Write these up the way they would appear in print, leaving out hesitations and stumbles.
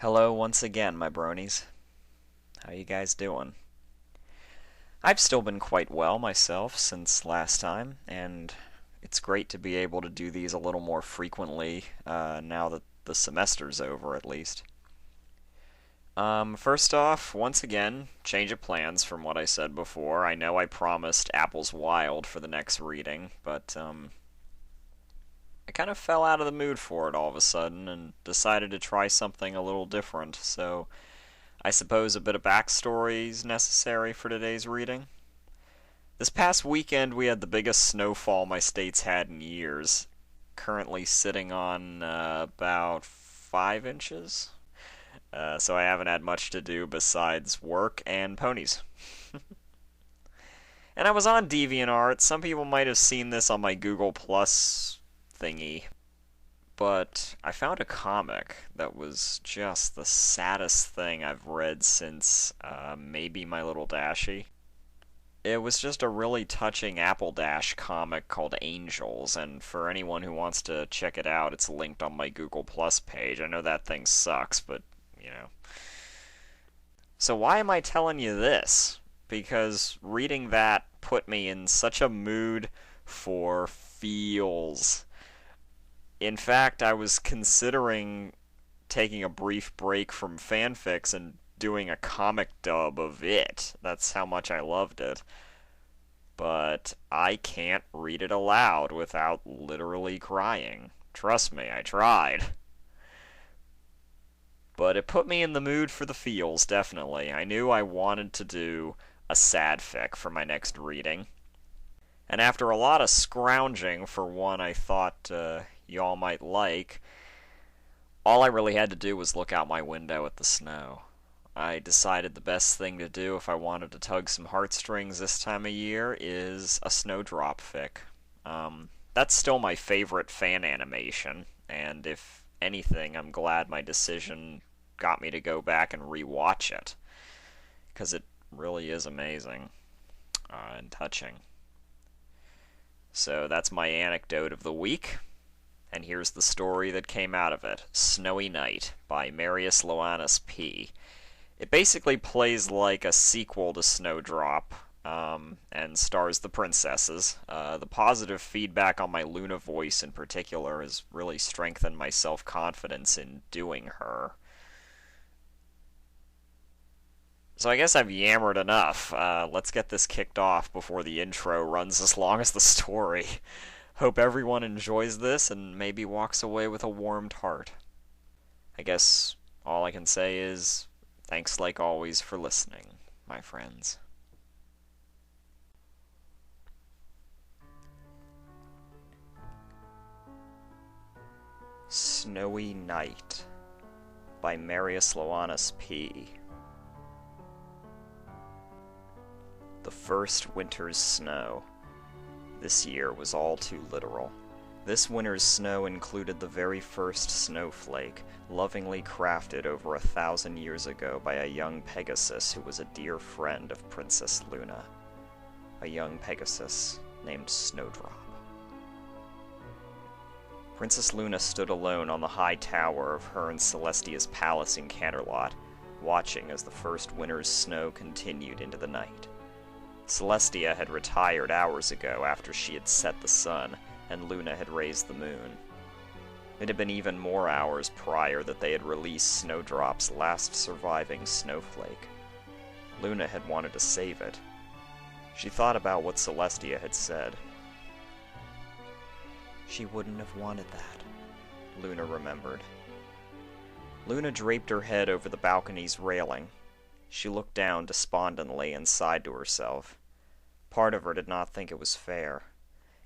Hello once again, my bronies. How you guys doing? I've still been quite well myself since last time, and it's great to be able to do these a little more frequently now that the semester's over, at least. First off, once again, change of plans from what I said before. I know I promised Apples Wild for the next reading, but I kind of fell out of the mood for it all of a sudden and decided to try something a little different, so I suppose a bit of backstory is necessary for today's reading. This past weekend we had the biggest snowfall my state's had in years, currently sitting on about 5 inches. So I haven't had much to do besides work and ponies. And I was on DeviantArt. Some people might have seen this on my Google Plus thingy, but I found a comic that was just the saddest thing I've read since maybe My Little Dashie. It was just a really touching Apple Dash comic called Angels, and for anyone who wants to check it out, it's linked on my Google Plus page. I know that thing sucks, but, you know. So why am I telling you this? Because reading that put me in such a mood for feels. In fact, I was considering taking a brief break from fanfics and doing a comic dub of it. That's how much I loved it. But I can't read it aloud without literally crying. Trust me, I tried. But it put me in the mood for the feels, definitely. I knew I wanted to do a sad fic for my next reading. And after a lot of scrounging for one I thought y'all might like, all I really had to do was look out my window at the snow. I decided the best thing to do if I wanted to tug some heartstrings this time of year is a Snowdrop fic. That's still my favorite fan animation, and if anything, I'm glad my decision got me to go back and rewatch it, because it really is amazing and touching. So that's my anecdote of the week. And here's the story that came out of it. Snowy Night by MariusloannesP. It basically plays like a sequel to Snowdrop, and stars the princesses. The positive feedback on my Luna voice in particular has really strengthened my self-confidence in doing her. So I guess I've yammered enough. Let's get this kicked off before the intro runs as long as the story. Hope everyone enjoys this and maybe walks away with a warmed heart. I guess all I can say is thanks like always for listening, my friends. Snowy Night by MariusloannesP. The first winter's snow. This year was all too literal. This winter's snow included the very first snowflake, lovingly crafted over 1,000 years ago by a young Pegasus who was a dear friend of Princess Luna. A young Pegasus named Snowdrop. Princess Luna stood alone on the high tower of her and Celestia's palace in Canterlot, watching as the first winter's snow continued into the night. Celestia had retired hours ago after she had set the sun, and Luna had raised the moon. It had been even more hours prior that they had released Snowdrop's last surviving snowflake. Luna had wanted to save it. She thought about what Celestia had said. She wouldn't have wanted that, Luna remembered. Luna draped her head over the balcony's railing. She looked down despondently and sighed to herself. Part of her did not think it was fair.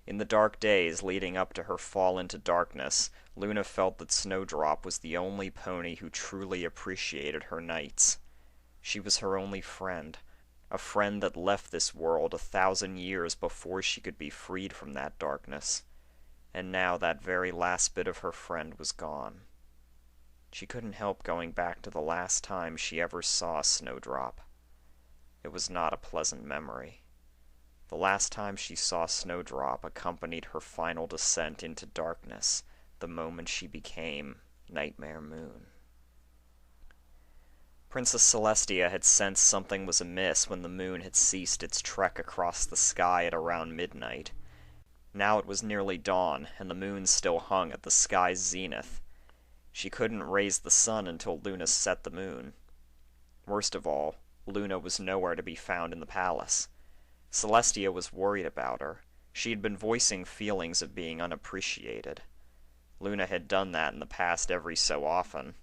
In the dark days leading up to her fall into darkness, Luna felt that Snowdrop was the only pony who truly appreciated her nights. She was her only friend, a friend that left this world 1,000 years before she could be freed from that darkness. And now that very last bit of her friend was gone. She couldn't help going back to the last time she ever saw Snowdrop. It was not a pleasant memory. The last time she saw Snowdrop accompanied her final descent into darkness, the moment she became Nightmare Moon. Princess Celestia had sensed something was amiss when the moon had ceased its trek across the sky at around midnight. Now it was nearly dawn, and the moon still hung at the sky's zenith. She couldn't raise the sun until Luna set the moon. Worst of all, Luna was nowhere to be found in the palace. Celestia was worried about her. She had been voicing feelings of being unappreciated. Luna had done that in the past every so often.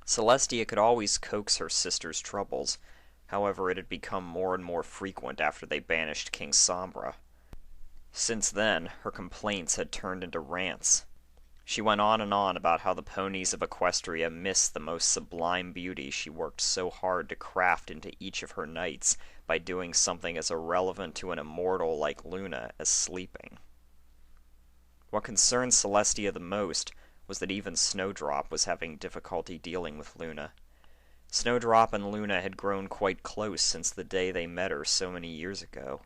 Celestia could always coax her sister's troubles. However, it had become more and more frequent after they banished King Sombra. Since then, her complaints had turned into rants. She went on and on about how the ponies of Equestria missed the most sublime beauty she worked so hard to craft into each of her knights by doing something as irrelevant to an immortal like Luna as sleeping. What concerned Celestia the most was that even Snowdrop was having difficulty dealing with Luna. Snowdrop and Luna had grown quite close since the day they met her so many years ago.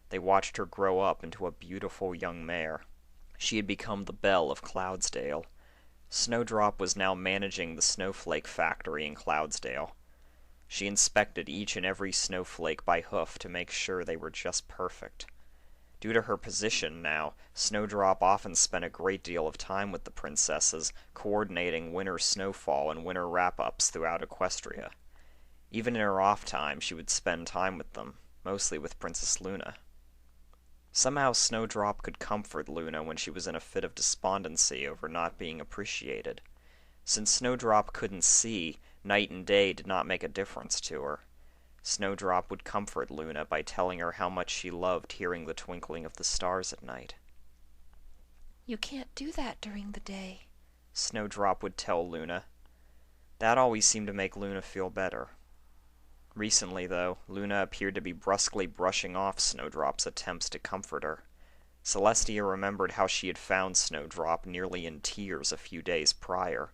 They watched her grow up into a beautiful young mare. She had become the belle of Cloudsdale. Snowdrop was now managing the snowflake factory in Cloudsdale. She inspected each and every snowflake by hoof to make sure they were just perfect. Due to her position now, Snowdrop often spent a great deal of time with the princesses, coordinating winter snowfall and winter wrap-ups throughout Equestria. Even in her off time, she would spend time with them, mostly with Princess Luna. Somehow Snowdrop could comfort Luna when she was in a fit of despondency over not being appreciated. Since Snowdrop couldn't see, night and day did not make a difference to her. Snowdrop would comfort Luna by telling her how much she loved hearing the twinkling of the stars at night. "You can't do that during the day," Snowdrop would tell Luna. That always seemed to make Luna feel better. Recently, though, Luna appeared to be brusquely brushing off Snowdrop's attempts to comfort her. Celestia remembered how she had found Snowdrop nearly in tears a few days prior.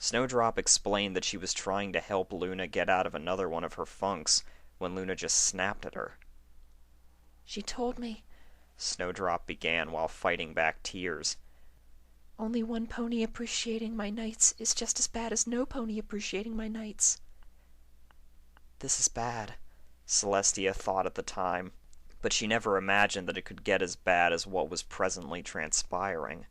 Snowdrop explained that she was trying to help Luna get out of another one of her funks when Luna just snapped at her. "She told me," Snowdrop began while fighting back tears. "only one pony appreciating my knights is just as bad as no pony appreciating my knights." This is bad, Celestia thought at the time, but she never imagined that it could get as bad as what was presently transpiring.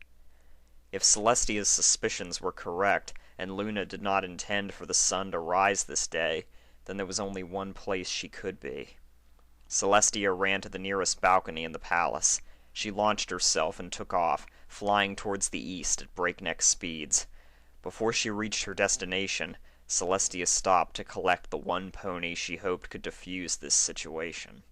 If Celestia's suspicions were correct, and Luna did not intend for the sun to rise this day, then there was only one place she could be. Celestia ran to the nearest balcony in the palace. She launched herself and took off, flying towards the east at breakneck speeds. Before she reached her destination, Celestia stopped to collect the one pony she hoped could defuse this situation.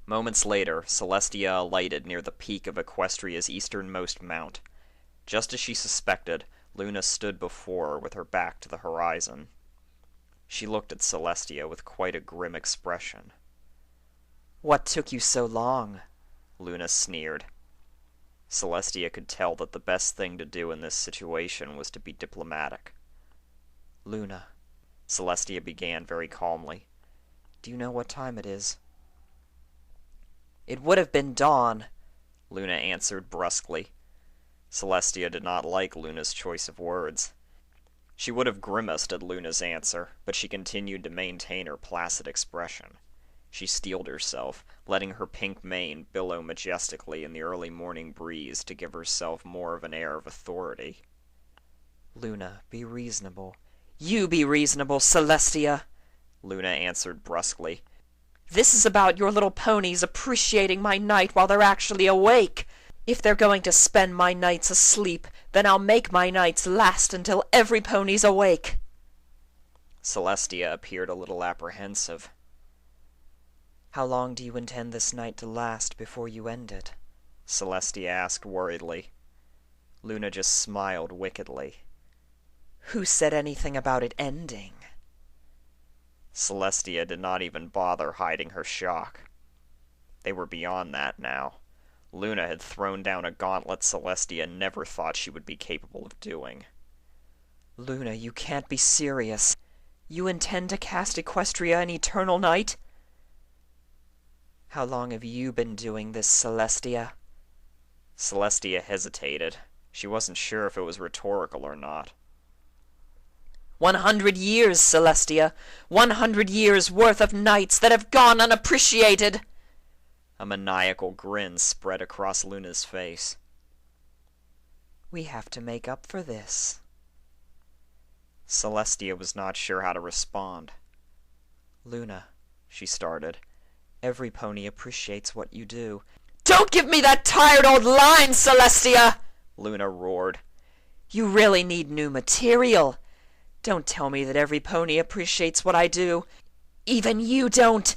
Moments later, Celestia alighted near the peak of Equestria's easternmost mount. Just as she suspected, Luna stood before her with her back to the horizon. She looked at Celestia with quite a grim expression. "What took you so long?" Luna sneered. Celestia could tell that the best thing to do in this situation was to be diplomatic. "Luna," Celestia began very calmly, "do you know what time it is?" "It would have been dawn," Luna answered brusquely. Celestia did not like Luna's choice of words. She would have grimaced at Luna's answer, but she continued to maintain her placid expression. She steeled herself, letting her pink mane billow majestically in the early morning breeze to give herself more of an air of authority. "Luna, be reasonable." "You be reasonable, Celestia," Luna answered brusquely. "This is about your little ponies appreciating my night while they're actually awake. If they're going to spend my nights asleep, then I'll make my nights last until every pony's awake." Celestia appeared a little apprehensive. "How long do you intend this night to last before you end it?" Celestia asked worriedly. Luna just smiled wickedly. "Who said anything about it ending?" Celestia did not even bother hiding her shock. They were beyond that now. Luna had thrown down a gauntlet Celestia never thought she would be capable of doing. "Luna, you can't be serious. You intend to cast Equestria in eternal night?" "How long have you been doing this, Celestia?" Celestia hesitated. She wasn't sure if it was rhetorical or not. 100 years, Celestia. 100 years worth of nights that have gone unappreciated. A maniacal grin spread across Luna's face. We have to make up for this. Celestia was not sure how to respond. Luna, she started, every pony appreciates what you do. Don't give me that tired old line, Celestia! Luna roared. You really need new material. Don't tell me that every pony appreciates what I do. Even you don't.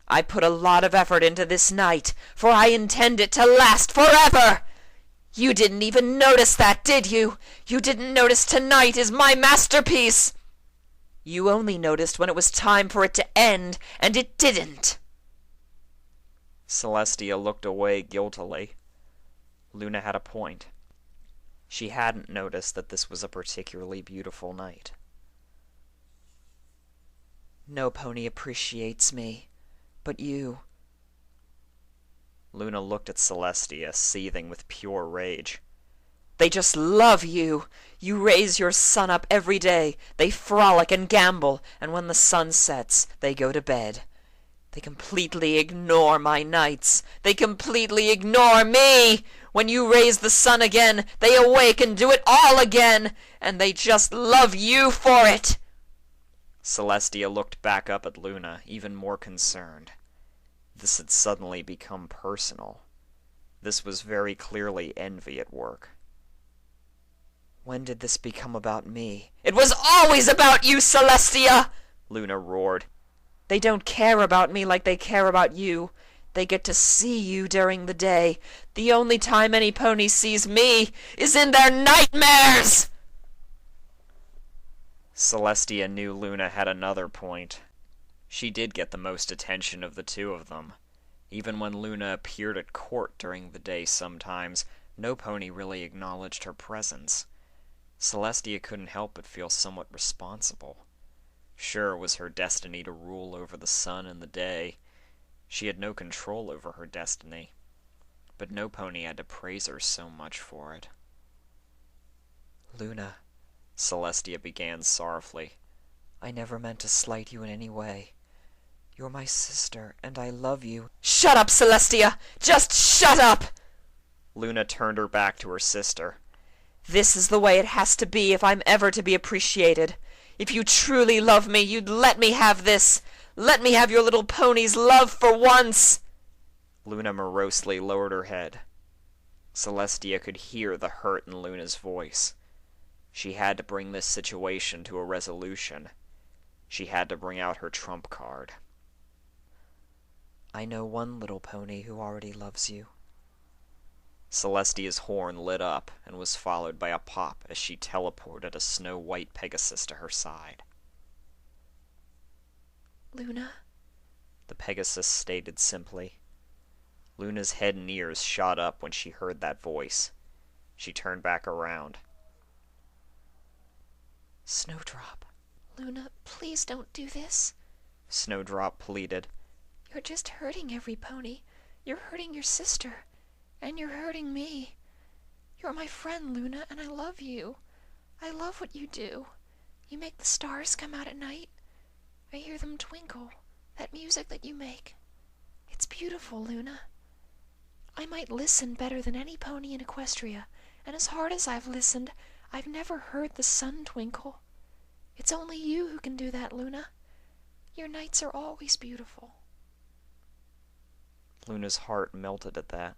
I put a lot of effort into this night, for I intend it to last forever. You didn't even notice that, did you? You didn't notice tonight is my masterpiece. You only noticed when it was time for it to end, and it didn't. Celestia looked away guiltily. Luna had a point. She hadn't noticed that this was a particularly beautiful night. No pony appreciates me, but you. Luna looked at Celestia, seething with pure rage. They just love you. You raise your son up every day. They frolic and gamble, and when the sun sets, they go to bed. They completely ignore my nights. They completely ignore me. When you raise the sun again, they awake and do it all again, and they just love you for it. Celestia looked back up at Luna, even more concerned. This had suddenly become personal. This was very clearly envy at work. When did this become about me? It was always about you, Celestia! Luna roared. They don't care about me like they care about you. They get to see you during the day. The only time any pony sees me is in their nightmares! Celestia knew Luna had another point. She did get the most attention of the two of them. Even when Luna appeared at court during the day sometimes, no pony really acknowledged her presence. Celestia couldn't help but feel somewhat responsible. Sure, it was her destiny to rule over the sun and the day. She had no control over her destiny, but no pony had to praise her so much for it. Luna, Celestia began sorrowfully. I never meant to slight you in any way. You're my sister, and I love you. Shut up, Celestia! Just shut up! Luna turned her back to her sister. This is the way it has to be if I'm ever to be appreciated. If you truly love me, you'd let me have this. Let me have your little pony's love for once. Luna morosely lowered her head. Celestia could hear the hurt in Luna's voice. She had to bring this situation to a resolution. She had to bring out her trump card. I know one little pony who already loves you. Celestia's horn lit up and was followed by a pop as she teleported a snow-white Pegasus to her side. Luna? The Pegasus stated simply. Luna's head and ears shot up when she heard that voice. She turned back around. Snowdrop. Luna, please don't do this. Snowdrop pleaded. You're just hurting every pony. You're hurting your sister. And you're hurting me. You're my friend, Luna, and I love you. I love what you do. You make the stars come out at night. I hear them twinkle. That music that you make. It's beautiful, Luna. I might listen better than any pony in Equestria, and as hard as I've listened, I've never heard the sun twinkle. It's only you who can do that, Luna. Your nights are always beautiful. Luna's heart melted at that.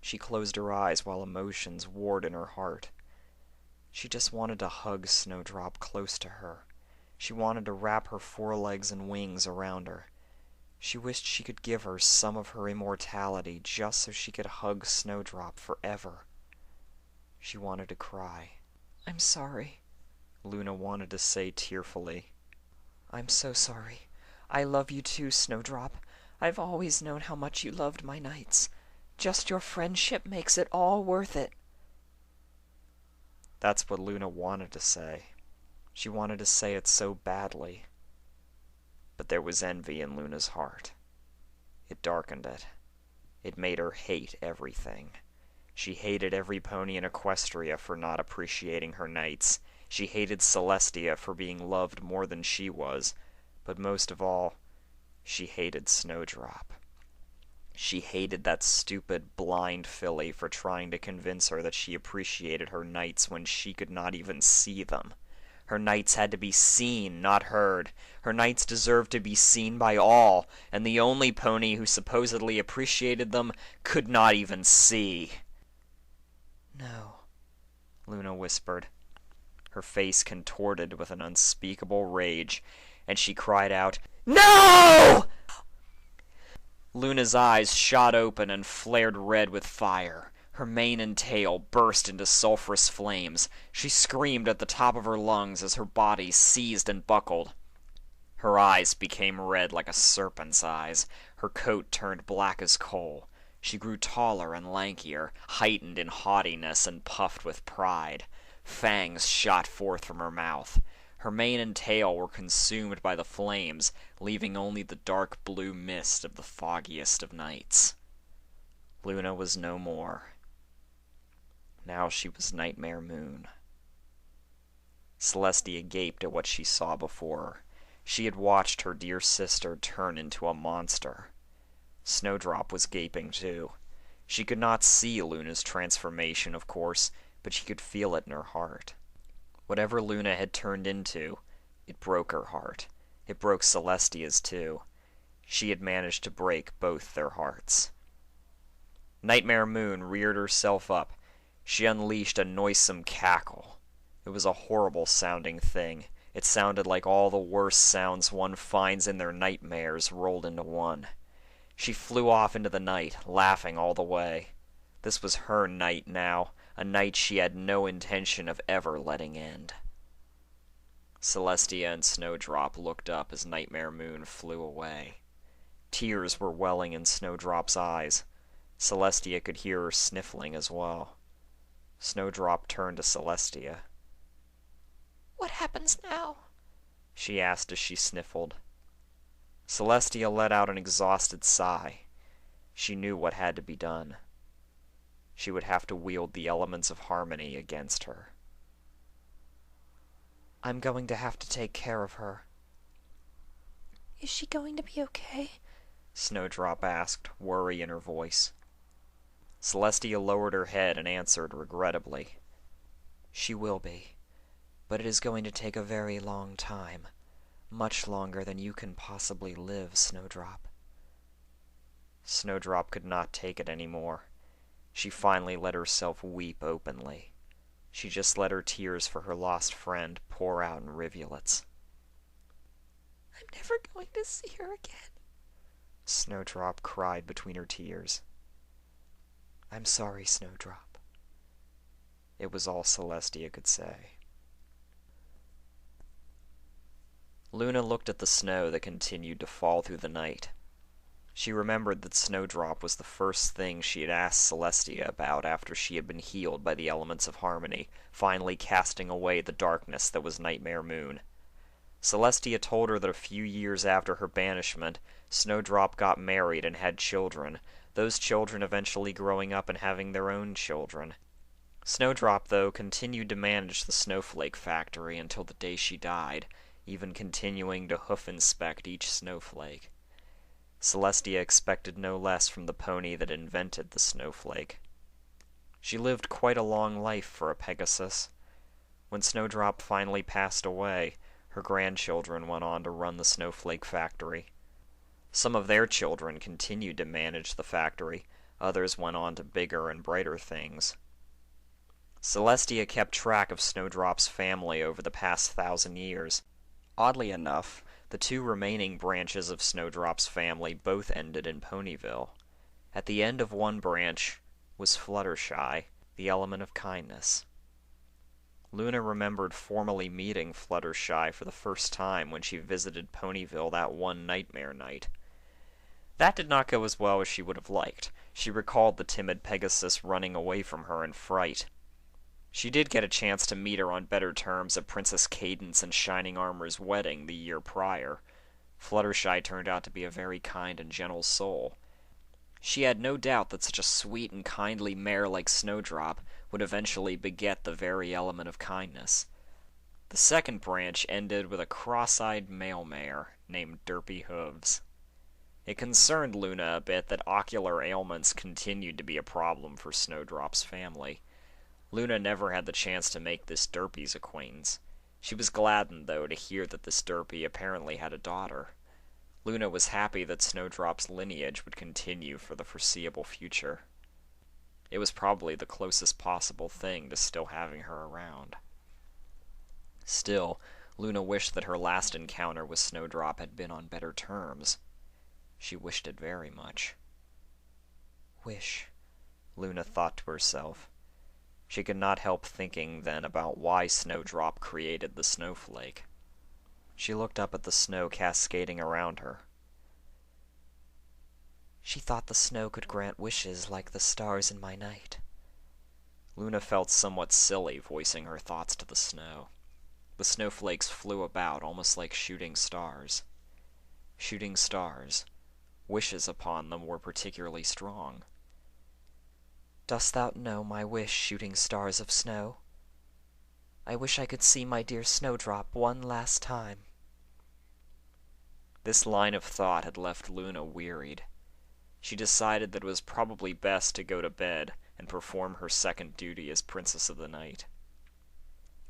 She closed her eyes while emotions warred in her heart. She just wanted to hug Snowdrop close to her. She wanted to wrap her forelegs and wings around her. She wished she could give her some of her immortality just so she could hug Snowdrop forever. She wanted to cry. I'm sorry, Luna wanted to say tearfully. I'm so sorry. I love you too, Snowdrop. I've always known how much you loved my nights. Just your friendship makes it all worth it. That's what Luna wanted to say. She wanted to say it so badly. But there was envy in Luna's heart. It darkened it. It made her hate everything. She hated every pony in Equestria for not appreciating her nights. She hated Celestia for being loved more than she was, but most of all, she hated Snowdrop. She hated that stupid, blind filly for trying to convince her that she appreciated her knights when she could not even see them. Her knights had to be seen, not heard. Her knights deserved to be seen by all, and the only pony who supposedly appreciated them could not even see. No, Luna whispered. Her face contorted with an unspeakable rage, and she cried out, "No!" Luna's eyes shot open and flared red with fire. Her mane and tail burst into sulphurous flames. She screamed at the top of her lungs as her body seized and buckled. Her eyes became red like a serpent's eyes. Her coat turned black as coal. She grew taller and lankier, heightened in haughtiness and puffed with pride. Fangs shot forth from her mouth. Her mane and tail were consumed by the flames, leaving only the dark blue mist of the foggiest of nights. Luna was no more. Now she was Nightmare Moon. Celestia gaped at what she saw before her. She had watched her dear sister turn into a monster. Snowdrop was gaping too. She could not see Luna's transformation, of course, but she could feel it in her heart. Whatever Luna had turned into, it broke her heart. It broke Celestia's too. She had managed to break both their hearts. Nightmare Moon reared herself up. She unleashed a noisome cackle. It was a horrible sounding thing. It sounded like all the worst sounds one finds in their nightmares rolled into one. She flew off into the night, laughing all the way. This was her night now, a night she had no intention of ever letting end. Celestia and Snowdrop looked up as Nightmare Moon flew away. Tears were welling in Snowdrop's eyes. Celestia could hear her sniffling as well. Snowdrop turned to Celestia. what happens now? She asked as she sniffled. Celestia let out an exhausted sigh. She knew what had to be done. She would have to wield the elements of harmony against her. I'm going to have to take care of her. Is she going to be okay? Snowdrop asked, worry in her voice. Celestia lowered her head and answered regrettably. She will be, but it is going to take a very long time. Much longer than you can possibly live, Snowdrop. Snowdrop could not take it any more. She finally let herself weep openly. She just let her tears for her lost friend pour out in rivulets. I'm never going to see her again, Snowdrop cried between her tears. I'm sorry, Snowdrop. It was all Celestia could say. Luna looked at the snow that continued to fall through the night. She remembered that Snowdrop was the first thing she had asked Celestia about after she had been healed by the elements of harmony, finally casting away the darkness that was Nightmare Moon. Celestia told her that a few years after her banishment, Snowdrop got married and had children, those children eventually growing up and having their own children. Snowdrop, though, continued to manage the snowflake factory until the day she died, even continuing to hoof-inspect each snowflake. Celestia expected no less from the pony that invented the snowflake. She lived quite a long life for a Pegasus. When Snowdrop finally passed away, her grandchildren went on to run the snowflake factory. Some of their children continued to manage the factory, others went on to bigger and brighter things. Celestia kept track of Snowdrop's family over the past 1,000 years. Oddly enough, the two remaining branches of Snowdrop's family both ended in Ponyville. At the end of one branch was Fluttershy, the element of kindness. Luna remembered formally meeting Fluttershy for the first time when she visited Ponyville that one nightmare night. That did not go as well as she would have liked. She recalled the timid Pegasus running away from her in fright. She did get a chance to meet her on better terms at Princess Cadance and Shining Armor's wedding the year prior. Fluttershy turned out to be a very kind and gentle soul. She had no doubt that such a sweet and kindly mare like Snowdrop would eventually beget the very element of kindness. The second branch ended with a cross-eyed male mare named Derpy Hooves. It concerned Luna a bit that ocular ailments continued to be a problem for Snowdrop's family. Luna never had the chance to make this Derpy's acquaintance. She was gladdened, though, to hear that this Derpy apparently had a daughter. Luna was happy that Snowdrop's lineage would continue for the foreseeable future. It was probably the closest possible thing to still having her around. Still, Luna wished that her last encounter with Snowdrop had been on better terms. She wished it very much. Wish, Luna thought to herself. She could not help thinking then about why Snowdrop created the snowflake. She looked up at the snow cascading around her. She thought the snow could grant wishes like the stars in my night. Luna felt somewhat silly voicing her thoughts to the snow. The snowflakes flew about almost like shooting stars. Shooting stars. Wishes upon them were particularly strong. Dost thou know my wish, shooting stars of snow? I wish I could see my dear Snowdrop one last time. This line of thought had left Luna wearied. She decided that it was probably best to go to bed and perform her second duty as Princess of the Night.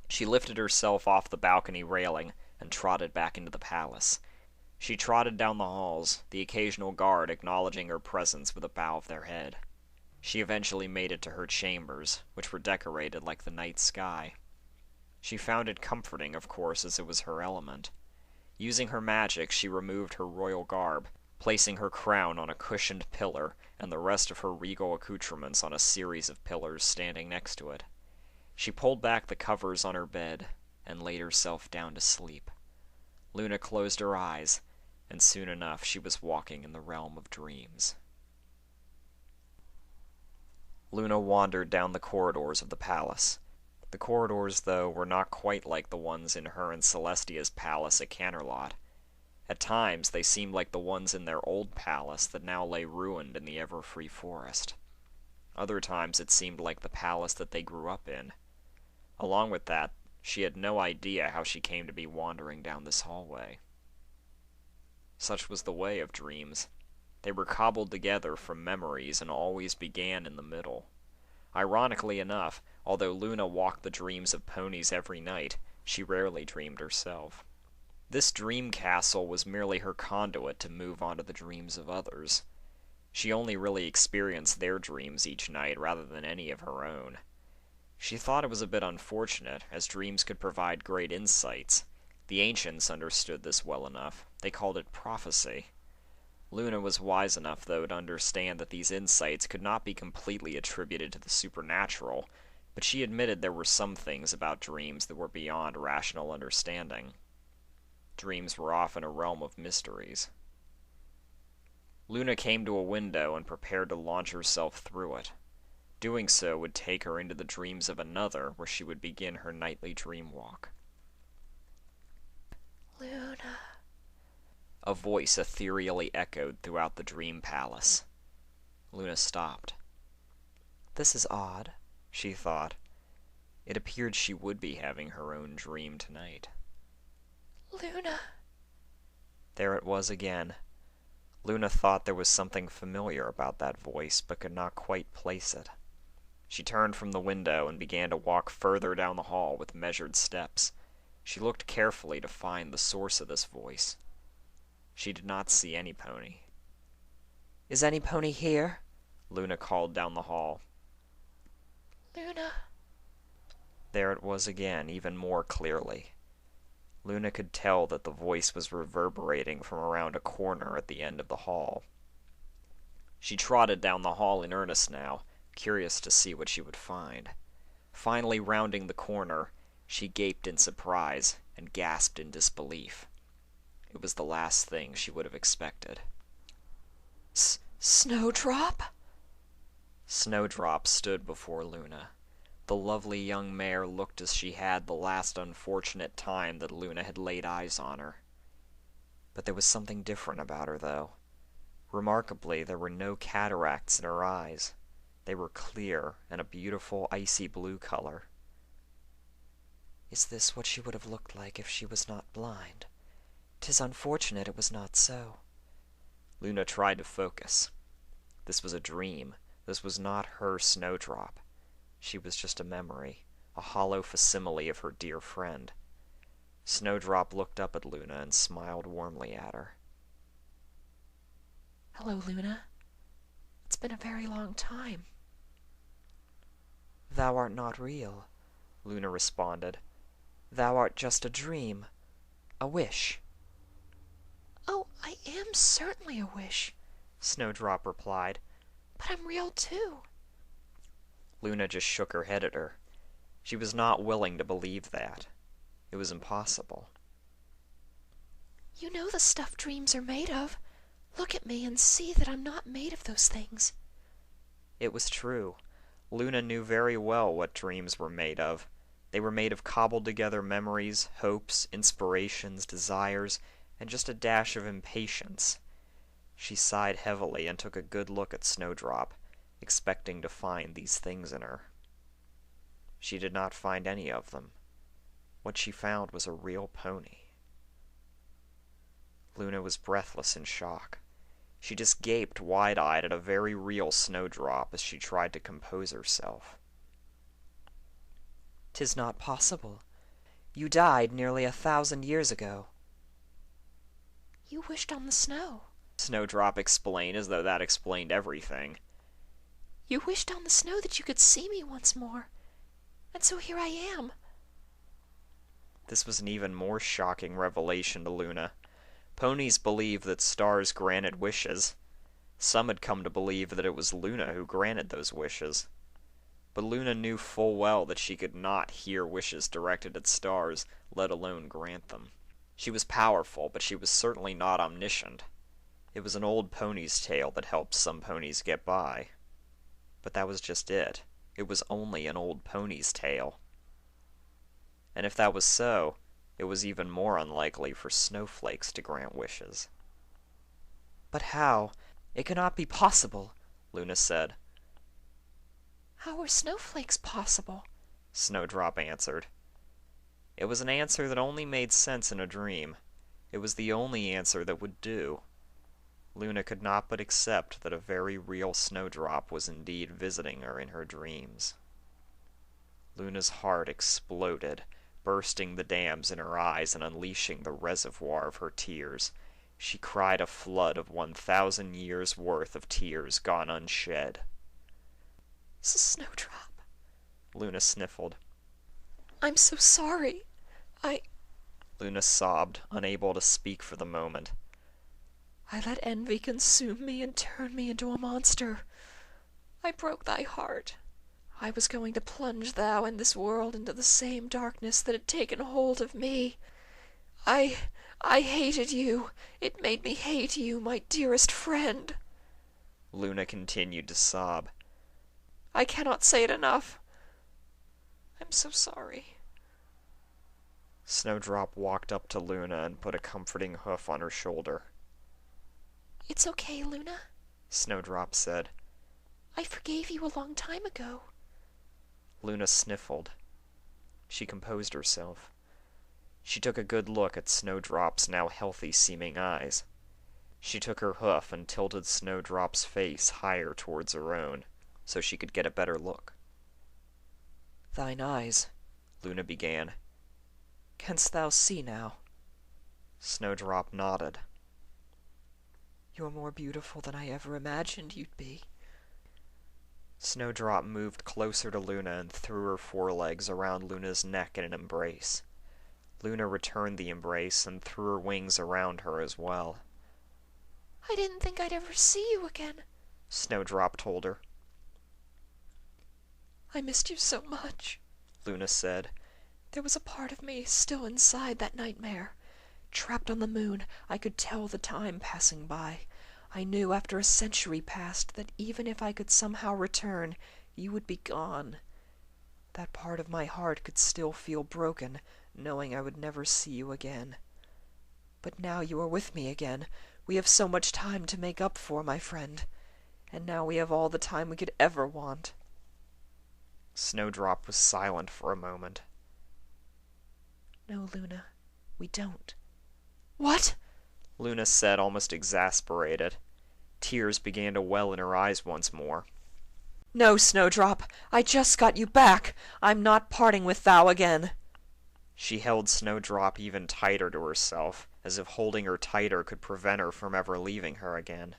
She lifted herself off the balcony railing and trotted back into the palace. She trotted down the halls, the occasional guard acknowledging her presence with a bow of their head. She eventually made it to her chambers, which were decorated like the night sky. She found it comforting, of course, as it was her element. Using her magic, she removed her royal garb, placing her crown on a cushioned pillar and the rest of her regal accoutrements on a series of pillars standing next to it. She pulled back the covers on her bed and laid herself down to sleep. Luna closed her eyes, and soon enough she was walking in the realm of dreams. Luna wandered down the corridors of the palace. The corridors, though, were not quite like the ones in her and Celestia's palace at Canterlot. At times they seemed like the ones in their old palace that now lay ruined in the ever-free forest. Other times it seemed like the palace that they grew up in. Along with that, she had no idea how she came to be wandering down this hallway. Such was the way of dreams. They were cobbled together from memories and always began in the middle. Ironically enough, although Luna walked the dreams of ponies every night, she rarely dreamed herself. This dream castle was merely her conduit to move on to the dreams of others. She only really experienced their dreams each night rather than any of her own. She thought it was a bit unfortunate, as dreams could provide great insights. The ancients understood this well enough. They called it prophecy. Luna was wise enough, though, to understand that these insights could not be completely attributed to the supernatural, but she admitted there were some things about dreams that were beyond rational understanding. Dreams were often a realm of mysteries. Luna came to a window and prepared to launch herself through it. Doing so would take her into the dreams of another, where she would begin her nightly dream walk. Luna. A voice ethereally echoed throughout the dream palace. Luna stopped. This is odd, she thought. It appeared she would be having her own dream tonight. Luna. There it was again. Luna thought there was something familiar about that voice, but could not quite place it. She turned from the window and began to walk further down the hall with measured steps. She looked carefully to find the source of this voice. She did not see any pony. Is any pony here? Luna called down the hall. Luna. There it was again, even more clearly. Luna could tell that the voice was reverberating from around a corner at the end of the hall. She trotted down the hall in earnest now, curious to see what she would find. Finally rounding the corner, she gaped in surprise and gasped in disbelief. It was the last thing she would have expected. Snowdrop? Snowdrop stood before Luna. The lovely young mare looked as she had the last unfortunate time that Luna had laid eyes on her. But there was something different about her, though. Remarkably, there were no cataracts in her eyes. They were clear and a beautiful icy blue color. Is this what she would have looked like if she was not blind? 'Tis unfortunate it was not so. Luna tried to focus. This was a dream. This was not her Snowdrop. She was just a memory, a hollow facsimile of her dear friend. Snowdrop looked up at Luna and smiled warmly at her. Hello, Luna. It's been a very long time. Thou art not real, Luna responded. Thou art just a dream, a wish. Oh, I am certainly a wish, Snowdrop replied. but I'm real too. Luna just shook her head at her. She was not willing to believe that. It was impossible. You know the stuff dreams are made of. Look at me and see that I'm not made of those things. It was true. Luna knew very well what dreams were made of. They were made of cobbled-together memories, hopes, inspirations, desires, and just a dash of impatience. She sighed heavily and took a good look at Snowdrop, expecting to find these things in her. She did not find any of them. What she found was a real pony. Luna was breathless in shock. She just gaped wide-eyed at a very real Snowdrop as she tried to compose herself. 'Tis not possible. You died nearly 1,000 years ago. You wished on the snow. Snowdrop explained as though that explained everything. You wished on the snow that you could see me once more. And so here I am. This was an even more shocking revelation to Luna. Ponies believed that stars granted wishes. Some had come to believe that it was Luna who granted those wishes. But Luna knew full well that she could not hear wishes directed at stars, let alone grant them. She was powerful, but she was certainly not omniscient. It was an old pony's tale that helped some ponies get by. But that was just it. It was only an old pony's tale. And if that was so, it was even more unlikely for snowflakes to grant wishes. But how? It cannot be possible, Luna said. How were snowflakes possible? Snowdrop answered. It was an answer that only made sense in a dream. It was the only answer that would do. Luna could not but accept that a very real Snowdrop was indeed visiting her in her dreams. Luna's heart exploded, bursting the dams in her eyes and unleashing the reservoir of her tears. She cried a flood of 1,000 years' worth of tears gone unshed. Snowdrop. Luna sniffled. I'm so sorry. Luna sobbed, unable to speak for the moment. I let envy consume me and turn me into a monster. I broke thy heart. I was going to plunge thou and this world into the same darkness that had taken hold of me. I hated you. It made me hate you, my dearest friend. Luna continued to sob. I cannot say it enough. I'm so sorry. Snowdrop walked up to Luna and put a comforting hoof on her shoulder. It's okay, Luna, Snowdrop said. I forgave you a long time ago. Luna sniffled. She composed herself. She took a good look at Snowdrop's now healthy-seeming eyes. She took her hoof and tilted Snowdrop's face higher towards her own, so she could get a better look. Thine eyes, Luna began. Canst thou see now? Snowdrop nodded. You're more beautiful than I ever imagined you'd be. Snowdrop moved closer to Luna and threw her forelegs around Luna's neck in an embrace. Luna returned the embrace and threw her wings around her as well. I didn't think I'd ever see you again, Snowdrop told her. I missed you so much, Luna said. There was a part of me still inside that nightmare. Trapped on the moon, I could tell the time passing by. I knew after a century passed that even if I could somehow return, you would be gone. That part of my heart could still feel broken, knowing I would never see you again. But now you are with me again. We have so much time to make up for, my friend. And now we have all the time we could ever want. Snowdrop was silent for a moment. No, Luna, we don't. What? Luna said, almost exasperated. Tears began to well in her eyes once more. No, Snowdrop, I just got you back. I'm not parting with thou again. She held Snowdrop even tighter to herself, as if holding her tighter could prevent her from ever leaving her again.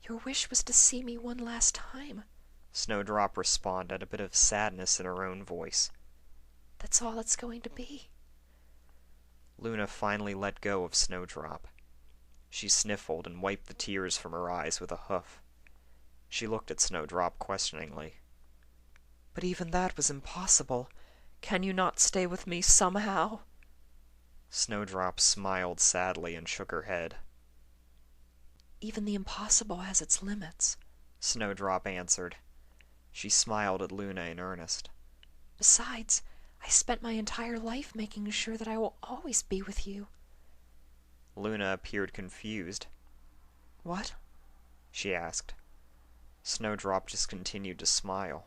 Your wish was to see me one last time. Snowdrop responded, a bit of sadness in her own voice. That's all it's going to be. Luna finally let go of Snowdrop. She sniffled and wiped the tears from her eyes with a hoof. She looked at Snowdrop questioningly. But even that was impossible. Can you not stay with me somehow? Snowdrop smiled sadly and shook her head. Even the impossible has its limits, Snowdrop answered. She smiled at Luna in earnest. Besides, I spent my entire life making sure that I will always be with you. Luna appeared confused. What? She asked. Snowdrop just continued to smile.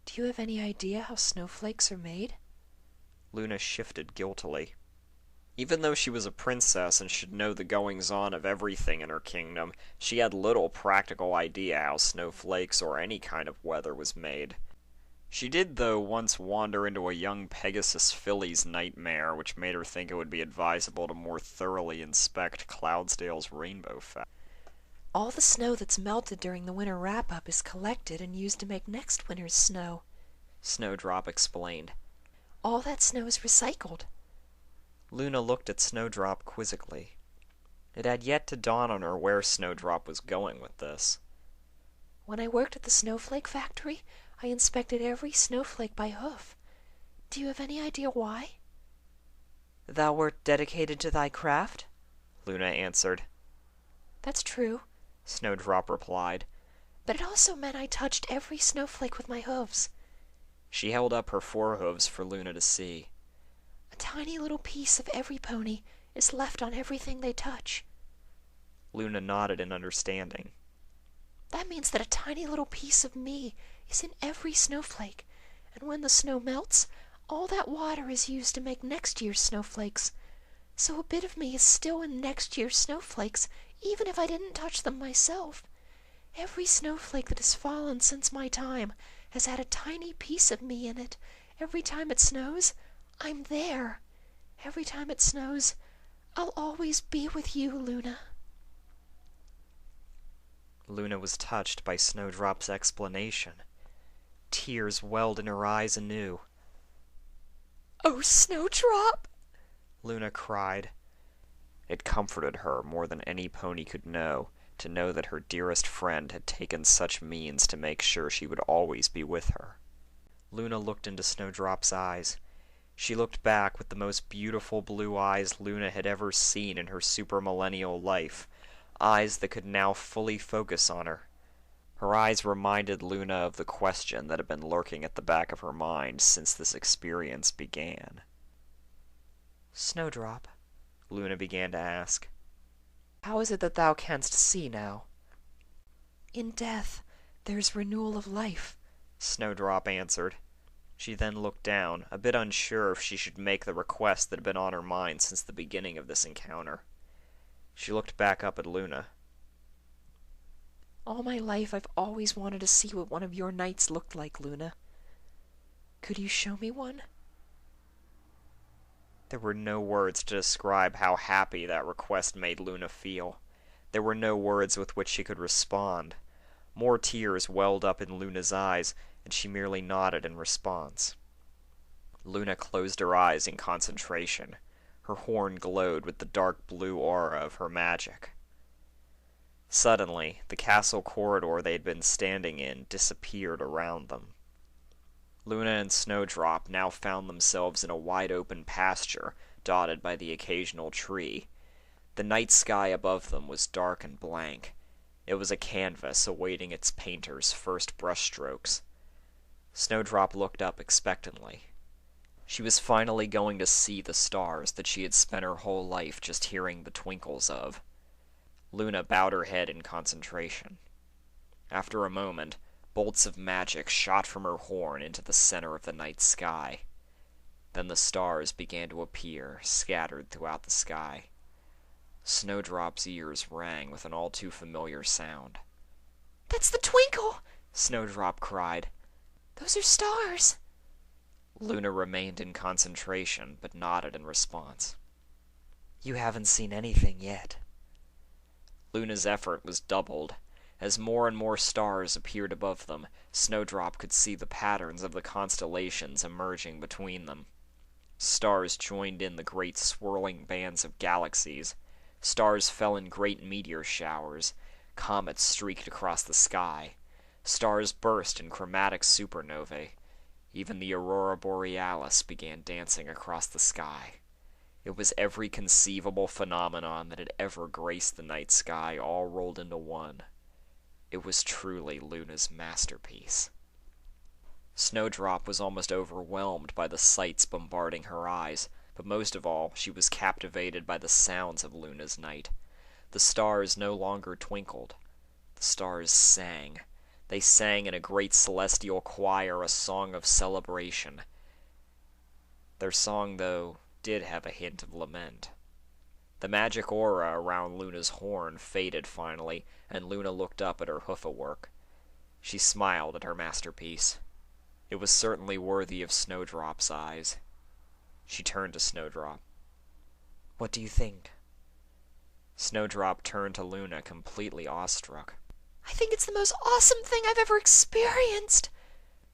Do you have any idea how snowflakes are made? Luna shifted guiltily. Even though she was a princess and should know the goings-on of everything in her kingdom, she had little practical idea how snowflakes or any kind of weather was made. She did, though, once wander into a young Pegasus filly's nightmare, which made her think it would be advisable to more thoroughly inspect Cloudsdale's rainbow factory. All the snow that's melted during the winter wrap-up is collected and used to make next winter's snow, Snowdrop explained. All that snow is recycled. Luna looked at Snowdrop quizzically. It had yet to dawn on her where Snowdrop was going with this. When I worked at the snowflake factory, I inspected every snowflake by hoof. Do you have any idea why? Thou wert dedicated to thy craft? Luna answered. That's true, Snowdrop replied. but it also meant I touched every snowflake with my hooves. She held up her forehooves for Luna to see. A tiny little piece of every pony is left on everything they touch. Luna nodded in understanding. That means that a tiny little piece of me is in every snowflake, and when the snow melts, all that water is used to make next year's snowflakes. So a bit of me is still in next year's snowflakes, even if I didn't touch them myself. Every snowflake that has fallen since my time has had a tiny piece of me in it. Every time it snows, I'm there. Every time it snows, I'll always be with you, Luna. Luna was touched by Snowdrop's explanation. Tears welled in her eyes anew. Oh, Snowdrop! Luna cried. It comforted her more than any pony could know to know that her dearest friend had taken such means to make sure she would always be with her. Luna looked into Snowdrop's eyes. She looked back with the most beautiful blue eyes Luna had ever seen in her supermillennial life, eyes that could now fully focus on her. Her eyes reminded Luna of the question that had been lurking at the back of her mind since this experience began. Snowdrop, Luna began to ask, how is it that thou canst see now? In death, there's renewal of life, Snowdrop answered. She then looked down, a bit unsure if she should make the request that had been on her mind since the beginning of this encounter. She looked back up at Luna. All my life I've always wanted to see what one of your nights looked like, Luna. Could you show me one? There were no words to describe how happy that request made Luna feel. There were no words with which she could respond. More tears welled up in Luna's eyes, and she merely nodded in response. Luna closed her eyes in concentration. Her horn glowed with the dark blue aura of her magic. Suddenly, the castle corridor they had been standing in disappeared around them. Luna and Snowdrop now found themselves in a wide-open pasture, dotted by the occasional tree. The night sky above them was dark and blank. It was a canvas awaiting its painter's first brushstrokes. Snowdrop looked up expectantly. She was finally going to see the stars that she had spent her whole life just hearing the twinkles of. Luna bowed her head in concentration. After a moment, bolts of magic shot from her horn into the center of the night sky. Then the stars began to appear, scattered throughout the sky. Snowdrop's ears rang with an all-too-familiar sound. "That's the twinkle!" Snowdrop cried. "Those are stars." Luna remained in concentration, but nodded in response. "You haven't seen anything yet." Luna's effort was doubled. As more and more stars appeared above them, Snowdrop could see the patterns of the constellations emerging between them. Stars joined in the great swirling bands of galaxies. Stars fell in great meteor showers. Comets streaked across the sky. Stars burst in chromatic supernovae. Even the aurora borealis began dancing across the sky. It was every conceivable phenomenon that had ever graced the night sky all rolled into one. It was truly Luna's masterpiece. Snowdrop was almost overwhelmed by the sights bombarding her eyes, but most of all, she was captivated by the sounds of Luna's night. The stars no longer twinkled. The stars sang. They sang in a great celestial choir a song of celebration. Their song, though, did have a hint of lament. The magic aura around Luna's horn faded finally, and Luna looked up at her hoof-a-work. She smiled at her masterpiece. It was certainly worthy of Snowdrop's eyes. She turned to Snowdrop. "What do you think?" Snowdrop turned to Luna, completely awestruck. "I think it's the most awesome thing I've ever experienced."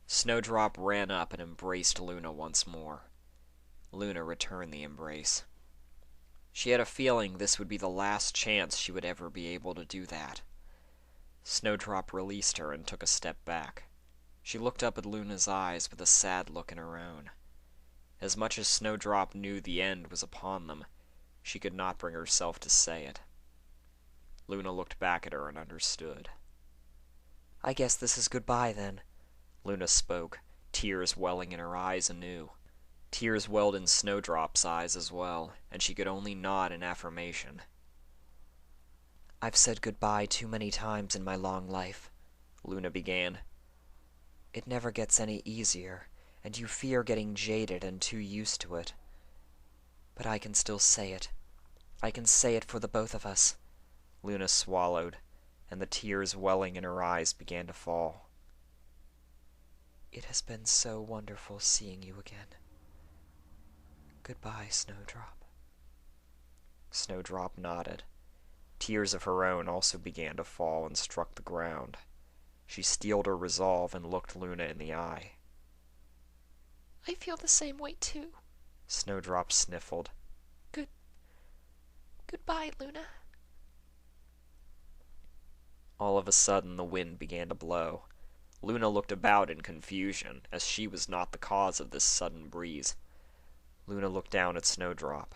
Snowdrop ran up and embraced Luna once more. Luna returned the embrace. She had a feeling this would be the last chance she would ever be able to do that. Snowdrop released her and took a step back. She looked up at Luna's eyes with a sad look in her own. As much as Snowdrop knew the end was upon them, she could not bring herself to say it. Luna looked back at her and understood. "I guess this is goodbye, then," Luna spoke, tears welling in her eyes anew. Tears welled in Snowdrop's eyes as well, and she could only nod in affirmation. "I've said goodbye too many times in my long life," Luna began. "It never gets any easier, and you fear getting jaded and too used to it. But I can still say it. I can say it for the both of us." Luna swallowed, and the tears welling in her eyes began to fall. "It has been so wonderful seeing you again. Goodbye, Snowdrop." Snowdrop nodded. Tears of her own also began to fall and struck the ground. She steeled her resolve and looked Luna in the eye. "I feel the same way, too." Snowdrop sniffled. Goodbye, Luna." All of a sudden, the wind began to blow. Luna looked about in confusion, as she was not the cause of this sudden breeze. Luna looked down at Snowdrop.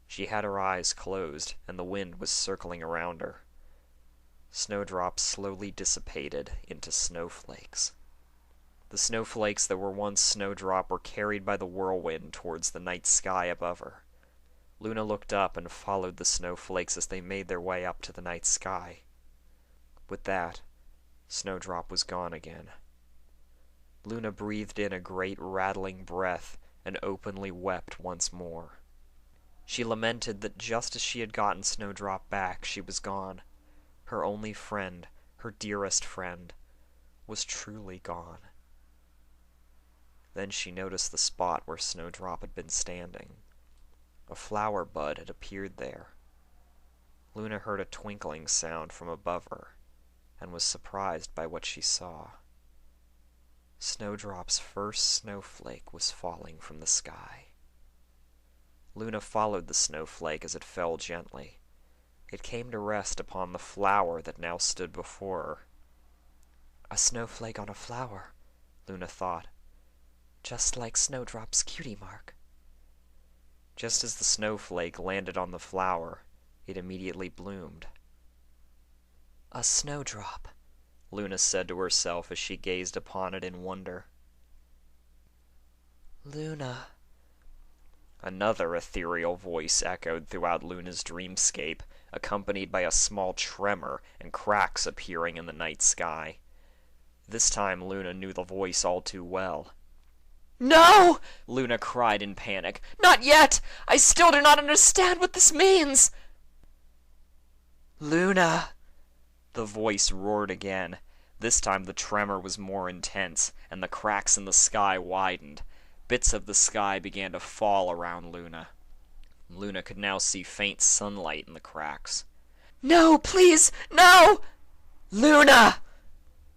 She had her eyes closed, and the wind was circling around her. Snowdrop slowly dissipated into snowflakes. The snowflakes that were once Snowdrop were carried by the whirlwind towards the night sky above her. Luna looked up and followed the snowflakes as they made their way up to the night sky. With that, Snowdrop was gone again. Luna breathed in a great rattling breath and openly wept once more. She lamented that just as she had gotten Snowdrop back, she was gone. Her only friend, her dearest friend, was truly gone. Then she noticed the spot where Snowdrop had been standing. A flower bud had appeared there. Luna heard a twinkling sound from above her, and was surprised by what she saw. Snowdrop's first snowflake was falling from the sky. Luna followed the snowflake as it fell gently. It came to rest upon the flower that now stood before her. "A snowflake on a flower," Luna thought. "Just like Snowdrop's cutie mark." Just as the snowflake landed on the flower, it immediately bloomed. "A snowdrop," Luna said to herself as she gazed upon it in wonder. "Luna." Another ethereal voice echoed throughout Luna's dreamscape, accompanied by a small tremor and cracks appearing in the night sky. This time Luna knew the voice all too well. No! Luna cried in panic. Not yet! I still do not understand what this means! Luna! The voice roared again. This time the tremor was more intense, and the cracks in the sky widened. Bits of the sky began to fall around Luna. Luna could now see faint sunlight in the cracks. No, please, no! Luna!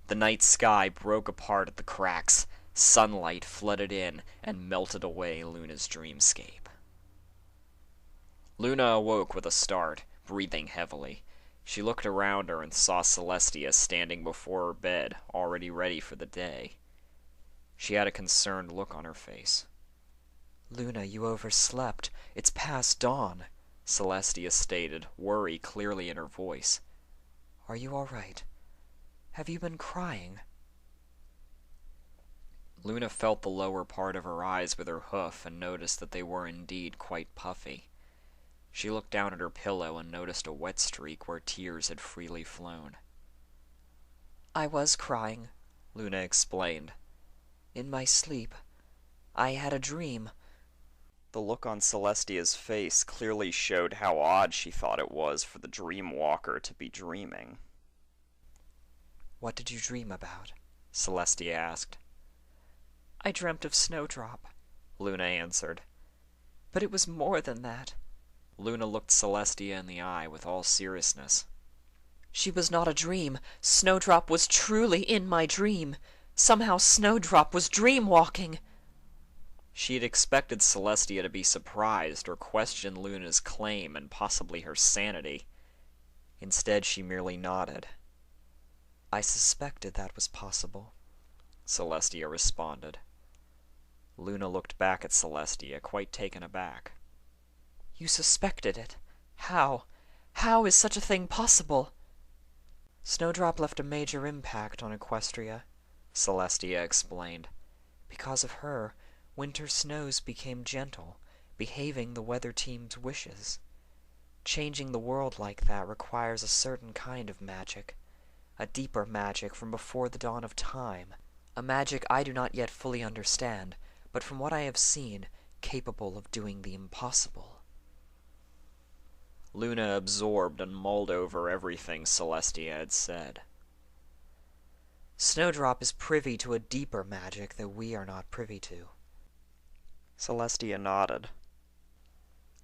The night sky broke apart at the cracks. Sunlight flooded in and melted away Luna's dreamscape. Luna awoke with a start, breathing heavily. She looked around her and saw Celestia standing before her bed, already ready for the day. She had a concerned look on her face. Luna, you overslept. It's past dawn, Celestia stated, worry clearly in her voice. Are you all right? Have you been crying? Luna felt the lower part of her eyes with her hoof and noticed that they were indeed quite puffy. She looked down at her pillow and noticed a wet streak where tears had freely flown. I was crying, Luna explained. In my sleep, I had a dream. The look on Celestia's face clearly showed how odd she thought it was for the dreamwalker to be dreaming. What did you dream about? Celestia asked. I dreamt of Snowdrop, Luna answered. But it was more than that. Luna looked Celestia in the eye with all seriousness. She was not a dream. Snowdrop was truly in my dream. Somehow Snowdrop was dreamwalking. She had expected Celestia to be surprised or question Luna's claim and possibly her sanity. Instead, she merely nodded. I suspected that was possible, Celestia responded. Luna looked back at Celestia, quite taken aback. You suspected it? How? How is such a thing possible? Snowdrop left a major impact on Orchestra, Celestia explained. Because of her, winter snows became gentle, behaving the weather team's wishes. Changing the world like that requires a certain kind of magic. A deeper magic from before the dawn of time. A magic I do not yet fully understand, but from what I have seen, capable of doing the impossible. Luna absorbed and mulled over everything Celestia had said. Snowdrop is privy to a deeper magic that we are not privy to. Celestia nodded.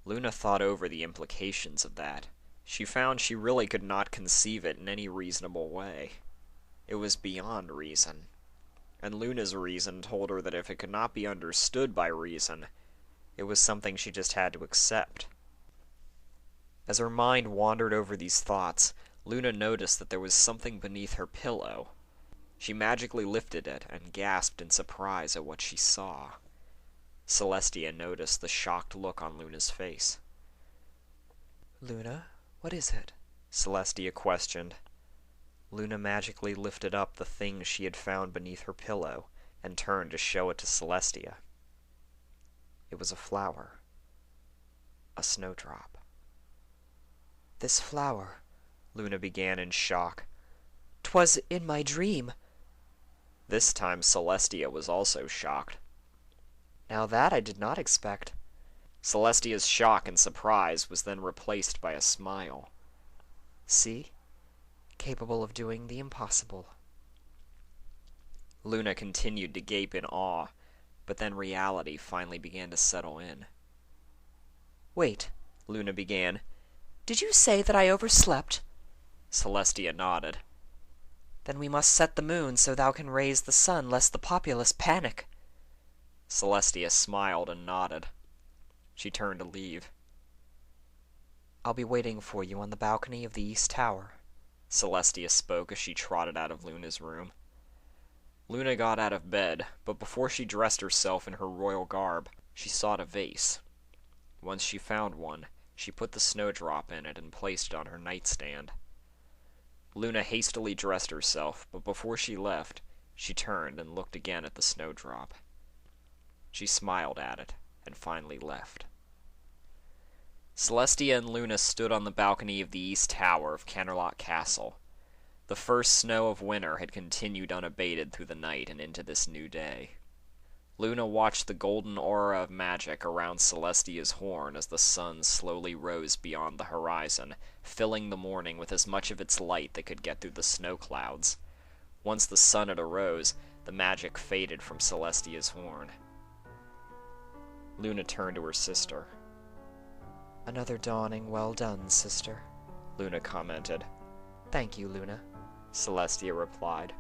Luna thought over the implications of that. She found she really could not conceive it in any reasonable way. It was beyond reason. And Luna's reason told her that if it could not be understood by reason, it was something she just had to accept. As her mind wandered over these thoughts, Luna noticed that there was something beneath her pillow. She magically lifted it and gasped in surprise at what she saw. Celestia noticed the shocked look on Luna's face. Luna, what is it? Celestia questioned. Luna magically lifted up the thing she had found beneath her pillow and turned to show it to Celestia. It was a flower. A snowdrop. This flower, Luna began in shock. 'Twas in my dream. This time Celestia was also shocked. Now that I did not expect. Celestia's shock and surprise was then replaced by a smile. See? Capable of doing the impossible. Luna continued to gape in awe, but then reality finally began to settle in. Wait, Luna began. Did you say that I overslept? Celestia nodded. Then we must set the moon so thou can raise the sun, lest the populace panic. Celestia smiled and nodded. She turned to leave. I'll be waiting for you on the balcony of the East Tower, Celestia spoke as she trotted out of Luna's room. Luna got out of bed, but before she dressed herself in her royal garb, she sought a vase. Once she found one, she put the snowdrop in it and placed it on her nightstand. Luna hastily dressed herself, but before she left, she turned and looked again at the snowdrop. She smiled at it, and finally left. Celestia and Luna stood on the balcony of the East Tower of Canerlot Castle. The first snow of winter had continued unabated through the night and into this new day. Luna watched the golden aura of magic around Celestia's horn as the sun slowly rose beyond the horizon, filling the morning with as much of its light that could get through the snow clouds. Once the sun had arose, the magic faded from Celestia's horn. Luna turned to her sister. "Another dawning well done, sister," Luna commented. "Thank you, Luna," Celestia replied.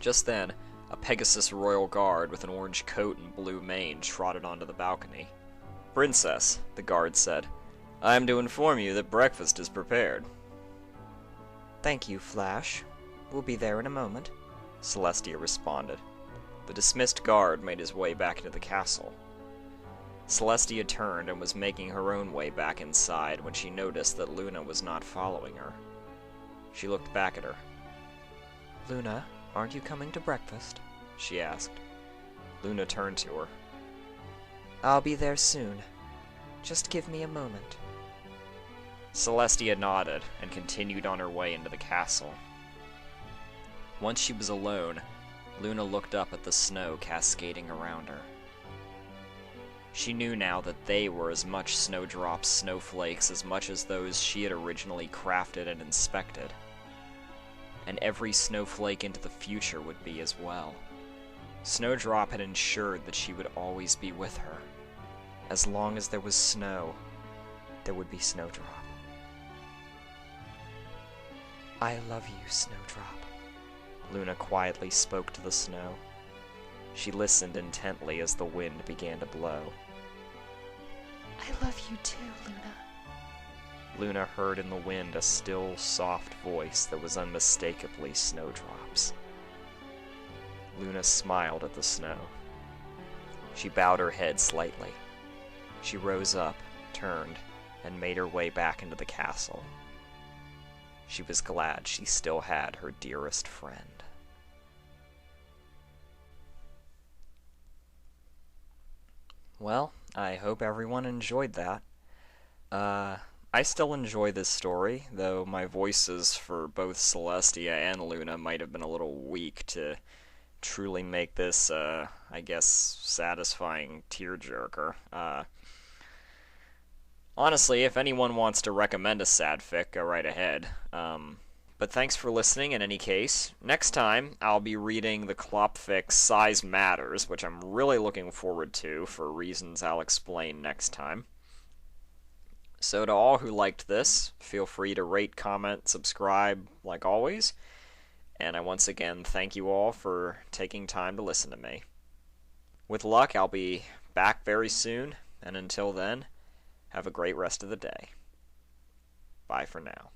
Just then, a Pegasus Royal Guard with an orange coat and blue mane trotted onto the balcony. "Princess," the guard said, "I am to inform you that breakfast is prepared." "Thank you, Flash. We'll be there in a moment," Celestia responded. The dismissed guard made his way back into the castle. Celestia turned and was making her own way back inside when she noticed that Luna was not following her. She looked back at her. "Luna, aren't you coming to breakfast?" she asked. Luna turned to her. "I'll be there soon. Just give me a moment." Celestia nodded and continued on her way into the castle. Once she was alone, Luna looked up at the snow cascading around her. She knew now that they were as much Snowdrop's snowflakes as much as those she had originally crafted and inspected. And every snowflake into the future would be as well. Snowdrop had ensured that she would always be with her. As long as there was snow, there would be Snowdrop. "I love you, Snowdrop," Luna quietly spoke to the snow. She listened intently as the wind began to blow. "I love you too, Luna." Luna heard in the wind a still, soft voice that was unmistakably Snowdrop's. Luna smiled at the snow. She bowed her head slightly. She rose up, turned, and made her way back into the castle. She was glad she still had her dearest friend. Well, I hope everyone enjoyed that. I still enjoy this story, though my voices for both Celestia and Luna might have been a little weak to truly make this, I guess, satisfying tearjerker. Honestly, if anyone wants to recommend a sad fic, go right ahead. But thanks for listening in any case. Next time, I'll be reading the Klopfic Size Matters, which I'm really looking forward to for reasons I'll explain next time. So to all who liked this, feel free to rate, comment, subscribe, like always. And I once again thank you all for taking time to listen to me. With luck, I'll be back very soon, and until then, have a great rest of the day. Bye for now.